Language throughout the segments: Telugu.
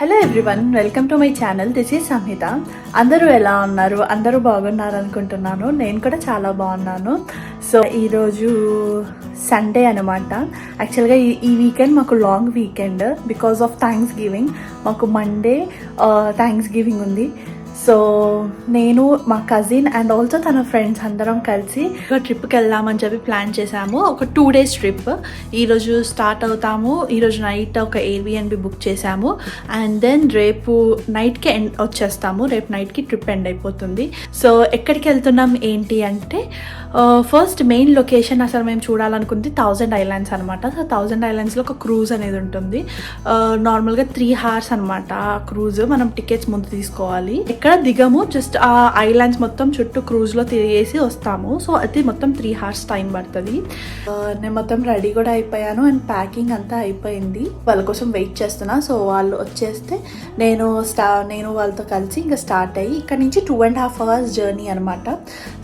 Hello everyone, welcome to my channel. This is Samhita. అందరూ ఎలా ఉన్నారు? అందరూ బాగున్నారు అనుకుంటున్నాను. నేను కూడా చాలా బాగున్నాను. సో ఈరోజు సండే అనమాట. యాక్చువల్గా ఈ వీకెండ్ మాకు long weekend because of thanks giving. మాకు మండే థ్యాంక్స్ గివింగ్ ఉంది. సో నేను, మా కజిన్ అండ్ ఆల్సో తన ఫ్రెండ్స్ అందరం కలిసి ఒక ట్రిప్కి వెళ్దామని చెప్పి ప్లాన్ చేసాము. ఒక 2 days ట్రిప్. ఈరోజు స్టార్ట్ అవుతాము. ఈరోజు నైట్ ఒక ఎయిర్బిఎన్బి బుక్ చేసాము అండ్ దెన్ రేపు నైట్కి వచ్చేస్తాము. రేపు నైట్కి ట్రిప్ ఎండ్ అయిపోతుంది. సో ఎక్కడికి వెళ్తున్నాం ఏంటి అంటే, ఫస్ట్ మెయిన్ లొకేషన్ అసలు మేము చూడాలనుకుంది 1000 Islands అనమాట. సో 1000 Islandsలో ఒక క్రూజ్ అనేది ఉంటుంది. నార్మల్గా 3 hours అనమాట ఆ క్రూజ్. మనం టికెట్స్ ముందు తీసుకోవాలి. ఎక్కడ దిగము, జస్ట్ ఆ ఐలాండ్స్ మొత్తం చుట్టూ క్రూజ్లో తిరిగేసి వస్తాము. సో అది మొత్తం 3 hours టైం పడుతుంది. నేను మొత్తం రెడీ కూడా అయిపోయాను అండ్ ప్యాకింగ్ అంతా అయిపోయింది. వాళ్ళ కోసం వెయిట్ చేస్తున్నా. సో వాళ్ళు వచ్చేస్తే నేను వాళ్ళతో కలిసి ఇంకా స్టార్ట్ అయ్యి ఇక్కడ నుంచి 2.5 hours జర్నీ అనమాట.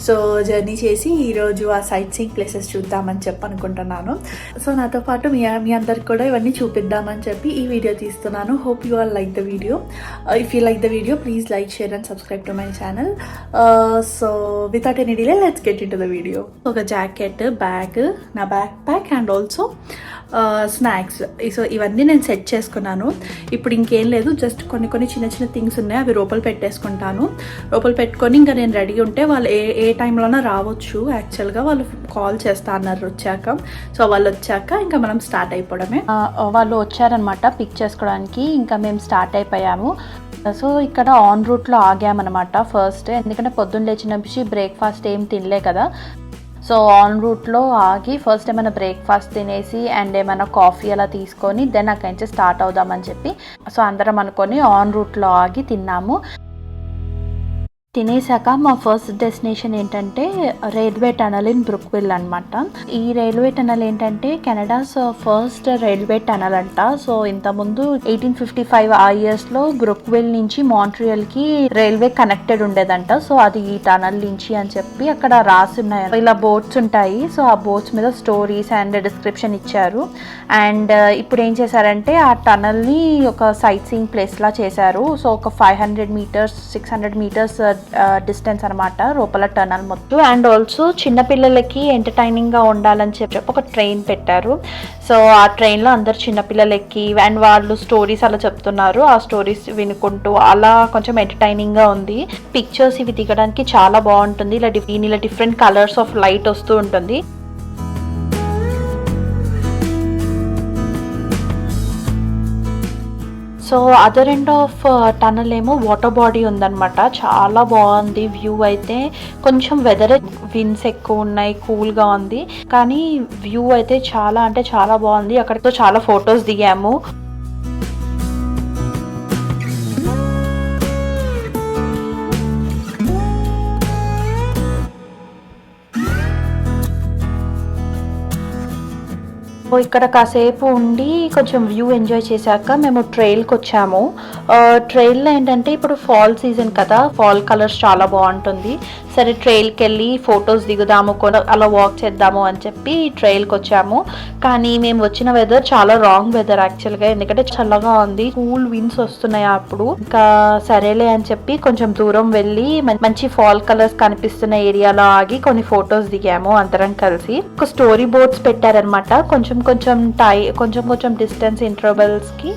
సో జర్నీ చేసి ఈరోజు ఆ సైట్ సీయింగ్ ప్లేసెస్ చూద్దామని చెప్పి అనుకుంటున్నాను. సో నాతో పాటు మీ అందరికి కూడా ఇవన్నీ చూపిద్దామని చెప్పి ఈ వీడియో తీస్తున్నాను. Hope you all like the video. If you like the video, please like, share and subscribe to my channel. So without any delay let's get in to the video. ఒక జాకెట్, బ్యాగ్, నా back pack and also snacks. So ఇవన్నీ నేను సెట్ చేసుకున్నాను. ఇప్పుడు ఇంకేం లేదు, జస్ట్ కొన్ని చిన్న చిన్న థింగ్స్ ఉన్నాయి. అవి లోపల పెట్టేసుకుంటాను. లోపల పెట్టుకొని ఇంకా నేను రెడీ ఉంటే వాళ్ళు ఏ టైంలోనో రావచ్చు. యాక్చువల్గా వాళ్ళు కాల్ చేస్తా అన్నారు వచ్చాక. సో వాళ్ళు వచ్చాక ఇంకా మనం స్టార్ట్ అయిపోవడమే. వాళ్ళు వచ్చారనమాట పిక్ చేసుకోవడానికి. ఇంకా మేము స్టార్ట్ అయిపోయాము. సో ఇక్కడ ఆన్ రూట్లో ఆగామన్నమాట ఫస్ట్. ఎందుకంటే పొద్దున్న లేచినప్పటి బ్రేక్ఫాస్ట్ ఏం తినలే కదా. సో ఆన్ రూట్లో ఆగి ఫస్ట్ ఏమైనా బ్రేక్ఫాస్ట్ తినేసి అండ్ ఏమైనా కాఫీ అలా తీసుకొని దెన్ అక్కడి నుంచి స్టార్ట్ అవుదామని చెప్పి సో అందరం అనుకొని ఆన్ రూట్లో ఆగి తిన్నాము. తినేసాక మా ఫస్ట్ డెస్టినేషన్ ఏంటంటే రైల్వే టనల్ ఇన్ బ్రుక్విల్ అనమాట. ఈ రైల్వే టనల్ ఏంటంటే కెనడాస్ ఫస్ట్ రైల్వే టనల్ అంట. సో ఇంతకుముందు 1855 ఆ ఇయర్స్లో బ్రుక్విల్ నుంచి మాంట్రియల్కి రైల్వే కనెక్టెడ్ ఉండేదంట. సో అది ఈ టనల్ నుంచి అని చెప్పి అక్కడ రాసి ఉన్నాయి. ఇలా బోట్స్ ఉంటాయి. సో ఆ బోట్స్ మీద స్టోరీస్ అండ్ డిస్క్రిప్షన్ ఇచ్చారు. అండ్ ఇప్పుడు ఏం చేశారంటే ఆ టనల్ని ఒక సైట్ సీయింగ్ ప్లేస్లా చేశారు. సో ఒక 500 meters 600 meters డిస్టెన్స్ అనమాట లోపల టనల్ మొత్తం. అండ్ ఆల్సో చిన్నపిల్లలకి ఎంటర్టైనింగ్గా ఉండాలని చెప్పి ఒక ట్రైన్ పెట్టారు. సో ఆ ట్రైన్లో అందరు చిన్నపిల్లలు ఎక్కి అండ్ వాళ్ళు స్టోరీస్ అలా చెప్తున్నారు. ఆ స్టోరీస్ వినుకుంటూ అలా కొంచెం ఎంటర్టైనింగ్గా ఉంది. పిక్చర్స్ ఇవి దిగడానికి చాలా బాగుంటుంది. ఇలా డిఫరెంట్ కలర్స్ ఆఫ్ లైట్ వస్తూ ఉంటుంది. So other end of tunnel ఏమో వాటర్ బాడీ ఉందన్నమాట. చాలా బాగుంది వ్యూ. అయితే కొంచెం వెదర్ విండ్స్ ఎక్కువ ఉన్నాయి, కూల్గా ఉంది, కానీ వ్యూ అయితే చాలా అంటే చాలా బాగుంది. అక్కడితో చాలా ఫొటోస్ దిగాము. ఇక్కడ కాసేపు ఉండి కొంచెం వ్యూ ఎంజాయ్ చేశాక మేము ట్రైల్కి వచ్చాము. ట్రైల్లో ఏంటంటే ఇప్పుడు ఫాల్ సీజన్ కదా, ఫాల్ కలర్స్ చాలా బాగుంటుంది. సరే ట్రైల్కి వెళ్ళి ఫొటోస్ దిగుదాము, అలా వాక్ చేద్దాము అని చెప్పి ట్రైల్కి వచ్చాము. కానీ మేము వచ్చిన వెదర్ చాలా రాంగ్ వెదర్ యాక్చువల్గా. ఎందుకంటే చల్లగా ఉంది, కూల్ విండ్స్ వస్తున్నాయి అప్పుడు. ఇంకా సరేలే అని చెప్పి కొంచెం దూరం వెళ్ళి మంచి ఫాల్ కలర్స్ కనిపిస్తున్న ఏరియాలో ఆగి కొన్ని ఫొటోస్ దిగాము అందరం కలిసి. ఒక స్టోరీ బోర్డ్స్ పెట్టారనమాట. కొంచెం డిస్టెన్స్ ఇంటర్వెల్స్కి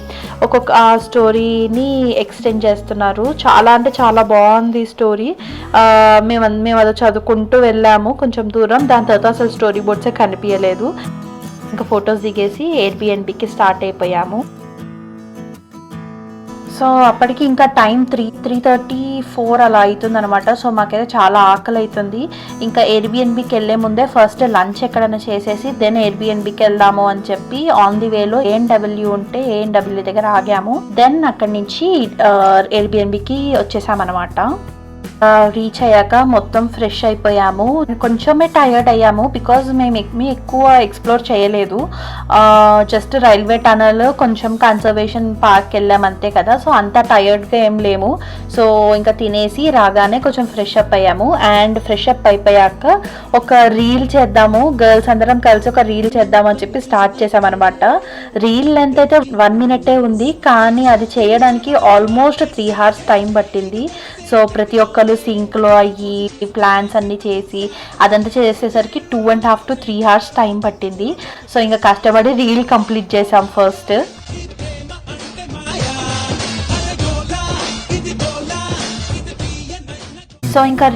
ఒక్కొక్క ఆ స్టోరీని ఎక్స్టెండ్ చేస్తున్నారు. చాలా అంటే చాలా బాగుంది స్టోరీ. మేము అది చదువుకుంటూ వెళ్ళాము కొంచెం దూరం. దాని తర్వాత అసలు స్టోరీ బోర్డ్సే కనిపించలేదు. ఇంకా ఫొటోస్ దిగేసి ఎయిర్బిఎన్బికి స్టార్ట్ అయిపోయాము. సో అప్పటికి ఇంకా టైం 3:34 అలా అవుతుంది అనమాట. సో మాకైతే చాలా ఆకలి అవుతుంది. ఇంకా ఎయిర్బిఎన్బికి వెళ్ళే ముందే ఫస్ట్ లంచ్ ఎక్కడైనా చేసేసి దెన్ ఎయిర్బిఎన్బికి వెళ్దాము అని చెప్పి ఆన్ ది వేలో ANW ఉంటే ANW దగ్గర ఆగాము. దెన్ అక్కడి నుంచి ఎయిర్బిఎన్బికి వచ్చేసామన్నమాట. రీచ్ అయ్యాక మొత్తం ఫ్రెష్ అయిపోయాము. కొంచెమే టైర్డ్ అయ్యాము బికాజ్ మేము ఎక్కువ ఎక్స్ప్లోర్ చేయలేదు. జస్ట్ రైల్వే టనల్, కొంచెం కన్సర్వేషన్ పార్క్ వెళ్ళాము అంతే కదా. సో అంత టైర్డ్గా ఏం లేము. సో ఇంకా తినేసి రాగానే కొంచెం ఫ్రెష్ అప్ అయ్యాము. అండ్ ఫ్రెష్ అప్ అయిపోయాక ఒక రీల్ చేద్దాము, గర్ల్స్ అందరం కలిసి ఒక రీల్ చేద్దామని చెప్పి స్టార్ట్ చేసామన్నమాట. రీల్ లెంత్ అయితే 1 minute ఉంది, కానీ అది చేయడానికి ఆల్మోస్ట్ 3 hours టైం పట్టింది. సో ప్రతి ఒక్కరు సింక్లో అయ్యి ప్లాన్స్ అన్నీ చేసి అదంతా చేసేసరికి 2.5 to 3 hours టైం పట్టింది. సో ఇంకా కష్టపడి రీల్ కంప్లీట్ చేసాం ఫస్ట్. సో ఇంకా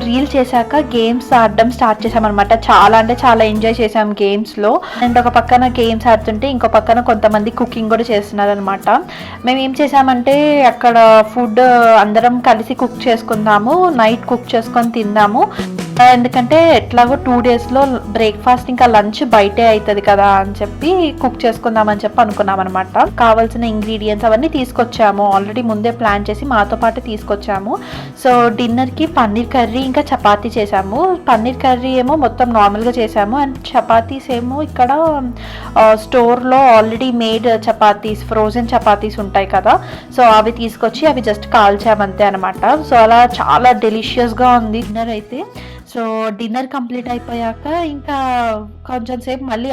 రీల్ చేశాక గేమ్స్ ఆడడం స్టార్ట్ చేసామన్నమాట. చాలా అంటే చాలా ఎంజాయ్ చేసాం గేమ్స్లో. అండ్ ఒక పక్కన గేమ్స్ ఆడుతుంటే ఇంకో పక్కన కొంతమంది కుకింగ్ కూడా చేస్తున్నారనమాట. మేము ఏం చేసామంటే అక్కడ ఫుడ్ అందరం కలిసి కుక్ చేసుకుందాము, నైట్ కుక్ చేసుకొని తిందాము. ఎందుకంటే ఎట్లాగో 2 daysలో బ్రేక్ఫాస్ట్ ఇంకా లంచ్ బయటే అవుతుంది కదా అని చెప్పి కుక్ చేసుకుందామని చెప్పి అనుకున్నాం అనమాట. కావాల్సిన ఇంగ్రీడియంట్స్ అవన్నీ తీసుకొచ్చాము, ఆల్రెడీ ముందే ప్లాన్ చేసి మాతో పాటు తీసుకొచ్చాము. సో డిన్నర్కి పన్నీర్ కర్రీ ఇంకా చపాతీ చేసాము. పన్నీర్ కర్రీ ఏమో మొత్తం నార్మల్గా చేసాము, అండ్ చపాతీస్ ఏమో ఇక్కడ స్టోర్లో already made chapatis, frozen chapatis ఉంటాయి కదా. సో అవి తీసుకొచ్చి అవి జస్ట్ కాల్చామంతే అనమాట. సో అలా చాలా డెలిషియస్గా ఉంది డిన్నర్ అయితే. సో డిన్నర్ కంప్లీట్ అయిపోయాక ఇంకా కొంచెం సేపు మళ్ళీ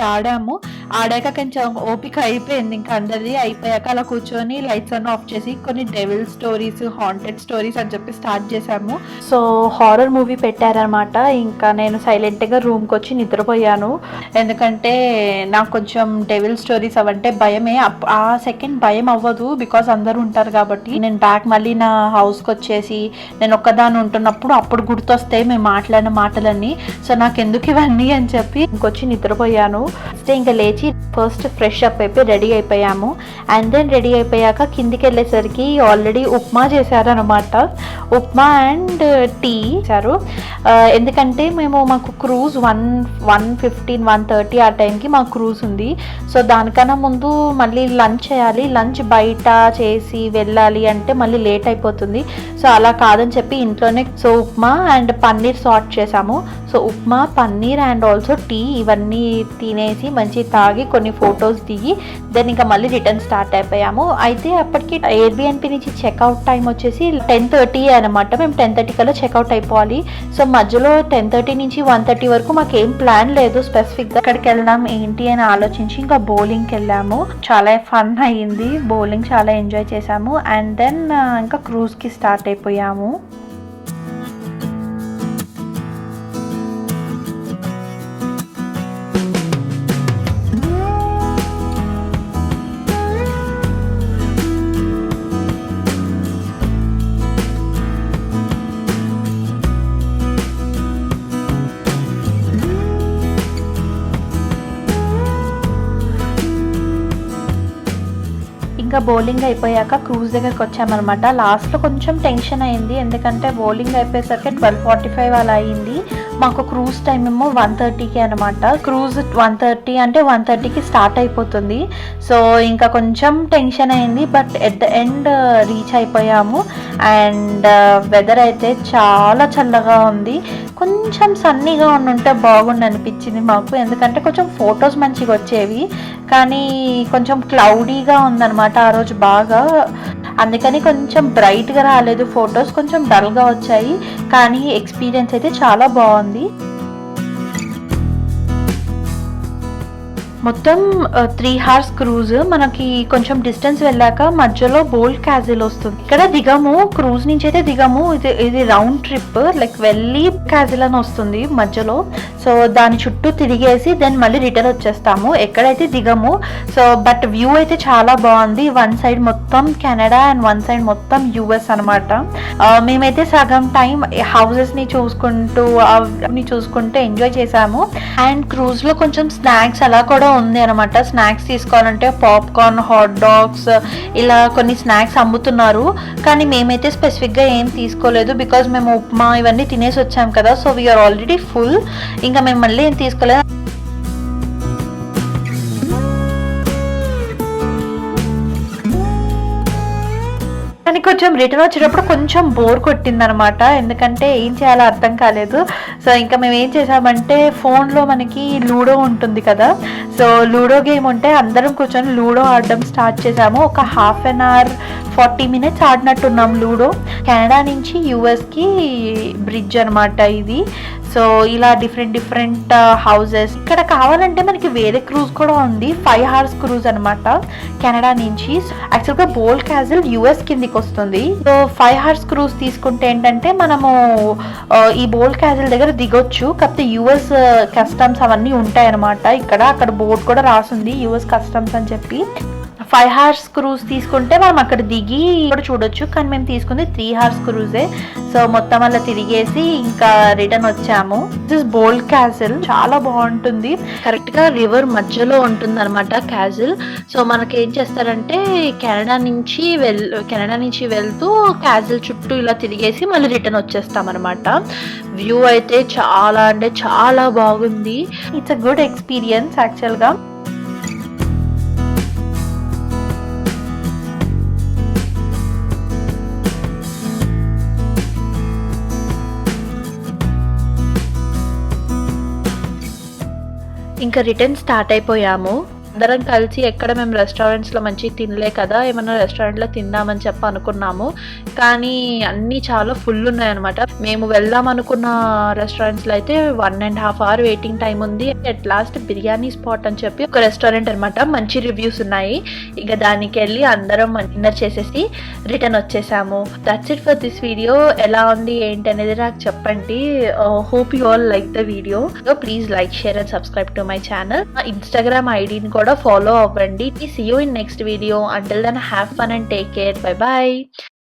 ఆడాక కొంచెం ఓపిక అయిపోయింది ఇంకా అందరిది. అయిపోయాక అలా కూర్చొని లైట్స్ అన్నీ ఆఫ్ చేసి కొన్ని డెవిల్ స్టోరీస్, హాంటెడ్ స్టోరీస్ అని చెప్పి స్టార్ట్ చేసాము. సో హారర్ మూవీ పెట్టారనమాట. ఇంకా నేను సైలెంట్గా రూమ్కి వచ్చి నిద్రపోయాను, ఎందుకంటే నాకు కొంచెం డెవిల్ స్టోరీస్ అవంటే భయమే. ఆ సెకండ్ భయం అవ్వదు బికాస్ అందరూ ఉంటారు కాబట్టి. నేను బ్యాక్ మళ్ళీ నా హౌస్కి వచ్చేసి నేను ఒక్కదాన్ని ఉంటున్నప్పుడు అప్పుడు గుర్తొస్తాయి మేము మాట్లాడిన మాటలన్నీ. సో నాకు ఎందుకు ఇవన్నీ అని చెప్పి ఇంకొచ్చి నిద్రపోయాను. ఇంకా లేచి ఫస్ట్ ఫ్రెష్ అప్ అయిపోయి రెడీ అయిపోయాము. అండ్ దెన్ రెడీ అయిపోయాక కిందికి వెళ్ళేసరికి ఆల్రెడీ ఉప్మా చేశారనమాట. ఉప్మా అండ్ టీ చేశారు. ఎందుకంటే మాకు క్రూజ్ 1:15, 1:30 ఆ టైంకి మాకు క్రూజ్ ఉంది. సో దానికన్నా ముందు మళ్ళీ లంచ్ చేయాలి. లంచ్ బయట చేసి వెళ్ళాలి అంటే మళ్ళీ లేట్ అయిపోతుంది. సో అలా కాదని చెప్పి ఇంట్లోనే so upma and paneer saute చేసాము. So upma, paneer and also tea ఇవన్నీ తినేసి మంచి తాగి కొన్ని ఫొటోస్ దిగి దెన్ ఇంకా మళ్ళీ రిటర్న్ స్టార్ట్ అయిపోయాము. అయితే అప్పటికి ఎయిర్బిఎన్బి నుంచి చెక్అవుట్ టైం వచ్చేసి 10:30 అనమాట. మేము 10:30 కల్లా చెక్అవుట్ అయిపోవాలి. సో మధ్యలో 10:30 నుంచి 1:30 వరకు మాకేం ప్లాన్ లేదు స్పెసిఫిక్గా ఎక్కడికి వెళ్దాం ఏంటి అని ఆలోచించి ఇంకా బౌలింగ్కి వెళ్ళాము. చాలా ఫన్ అయ్యింది, బౌలింగ్ చాలా ఎంజాయ్ చేసాము. అండ్ దెన్ ఇంకా క్రూజ్కి స్టార్ట్ అయిపోయాము. ఇంకా బౌలింగ్ అయిపోయాక క్రూజ్ దగ్గరికి వచ్చామన్నమాట. లాస్ట్లో కొంచెం టెన్షన్ అయింది, ఎందుకంటే బౌలింగ్ అయిపోయేసరికి 12:45 అలా అయింది. మాకు క్రూజ్ టైం ఏమో 1:30కి అనమాట. క్రూజ్ 1:30 అంటే 1:30కి స్టార్ట్ అయిపోతుంది. సో ఇంకా కొంచెం టెన్షన్ అయింది, but at the end reach అయిపోయాము. అండ్ వెదర్ అయితే చాలా చల్లగా ఉంది. కొంచెం సన్నీగా ఉంటే బాగుండి అనిపించింది మాకు, ఎందుకంటే కొంచెం ఫొటోస్ మంచిగా వచ్చేవి. కానీ కొంచెం క్లౌడీగా ఉందన్నమాట ఆ రోజు బాగా, అందుకని కొంచెం బ్రైట్గా రాలేదు ఫొటోస్, కొంచెం డల్గా వచ్చాయి. కానీ ఎక్స్పీరియన్స్ అయితే చాలా బాగుంది. మొత్తం 3 hours క్రూజ్. మనకి కొంచెం డిస్టెన్స్ వెళ్ళాక మధ్యలో బోల్డ్ క్యాజిల్ వస్తుంది. ఇక్కడ దిగము, క్రూజ్ నుంచి అయితే దిగము. ఇది రౌండ్ ట్రిప్, లైక్ వెళ్ళి క్యాజిల్ అని వస్తుంది మధ్యలో. సో దాని చుట్టూ తిరిగేసి దెన్ మళ్ళీ రిటర్న్ వచ్చేస్తాము, ఎక్కడైతే దిగము. సో బట్ వ్యూ అయితే చాలా బాగుంది. వన్ సైడ్ మొత్తం కెనడా అండ్ వన్ సైడ్ మొత్తం యుఎస్ అనమాట. మేమైతే సగం టైం హౌసెస్ని చూసుకుంటూ ఎంజాయ్ చేసాము. అండ్ క్రూజ్లో కొంచెం స్నాక్స్ అలా కూడా ఉంది అనమాట. స్నాక్స్ తీసుకోవాలంటే పాప్కార్న్, హాట్ డాగ్స్ ఇలా కొన్ని స్నాక్స్ అమ్ముతున్నారు. కానీ మేమైతే స్పెసిఫిక్గా ఏం తీసుకోలేదు బికాజ్ మేము ఉప్మా ఇవన్నీ తినేసి వచ్చాం కదా. సో వీఆర్ ఆల్రెడీ ఫుల్, ఇంకా మేము మళ్ళీ ఏం తీసుకోలేదు. కానీ కొంచెం రిటర్న్ వచ్చేటప్పుడు కొంచెం బోర్ కొట్టిందనమాట, ఎందుకంటే ఏం చేయాలో అర్థం కాలేదు. సో ఇంకా మేము ఏం చేసామంటే, ఫోన్లో మనకి లూడో ఉంటుంది కదా, సో లూడో గేమ్ ఉంటే అందరం కూర్చొని లూడో ఆడడం స్టార్ట్ చేసాము. ఒక హాఫ్ అన్ అవర్ 40 minutes ఆడినట్టున్నాం లూడో. కెనడా నుంచి యూఎస్కి బ్రిడ్జ్ అనమాట ఇది. సో ఇలా డిఫరెంట్ హౌసెస్. ఇక్కడ కావాలంటే మనకి వేరే క్రూజ్ కూడా ఉంది, 5 hours క్రూజ్ అనమాట కెనడా నుంచి. యాక్చువల్గా బోల్ క్యాజిల్ యుఎస్ కిందికి వస్తుంది. సో 5 hours క్రూజ్ తీసుకుంటే ఏంటంటే మనము ఈ బోల్ క్యాజిల్ దగ్గర దిగొచ్చు, కాకపోతే యుఎస్ కస్టమ్స్ అవన్నీ ఉంటాయి అనమాట. అక్కడ బోర్డు కూడా రాసింది యుఎస్ కస్టమ్స్ అని చెప్పి. 5 hours క్రూజ్ తీసుకుంటే మనం అక్కడ దిగి కూడా చూడొచ్చు, కానీ మేము తీసుకుంది 3 hours క్రూజే. సో మొత్తం అలా తిరిగేసి ఇంకా రిటర్న్ వచ్చాము. దిస్ బోల్ క్యాజిల్ చాలా బాగుంటుంది, కరెక్ట్ గా రివర్ మధ్యలో ఉంటుంది అనమాట క్యాజిల్. సో మనకి ఏం చేస్తారంటే కెనడా నుంచి వెళ్తూ క్యాజిల్ చుట్టూ ఇలా తిరిగేసి మళ్ళీ రిటర్న్ వచ్చేస్తాం అనమాట. వ్యూ అయితే చాలా అంటే చాలా బాగుంది. ఇట్స్ అ గుడ్ ఎక్స్పీరియన్స్ యాక్చువల్గా. ఇంకా రిటర్న్ స్టార్ట్ అయిపోయాము. అందరం కలిసి ఎక్కడ మేము రెస్టారెంట్స్లో మంచిగా తినలే కదా, ఏమన్నా రెస్టారెంట్లో తిందామని చెప్పి అనుకున్నాము, కానీ అన్నీ చాలా ఫుల్ ఉన్నాయన్నమాట. మేము వెళ్దాం అనుకున్న రెస్టారెంట్స్లో అయితే 1.5 hour వెయిటింగ్ టైం ఉంది. అట్ లాస్ట్ బిర్యానీ స్పాట్ అని చెప్పి ఒక రెస్టారెంట్ అనమాట, మంచి రివ్యూస్ ఉన్నాయి. ఇక దానికి వెళ్ళి అందరం డిన్నర్ చేసేసి రిటర్న్ వచ్చేసాము. That's it for this video. ఎలా ఉంది ఏంటి అనేది నాకు చెప్పండి. Hope you all like the video. Please like, share and subscribe to my channel. Instagram ఐడిని కూడా follow అవ్వండి. See you in next video. Until then, have fun and take care. Bye bye.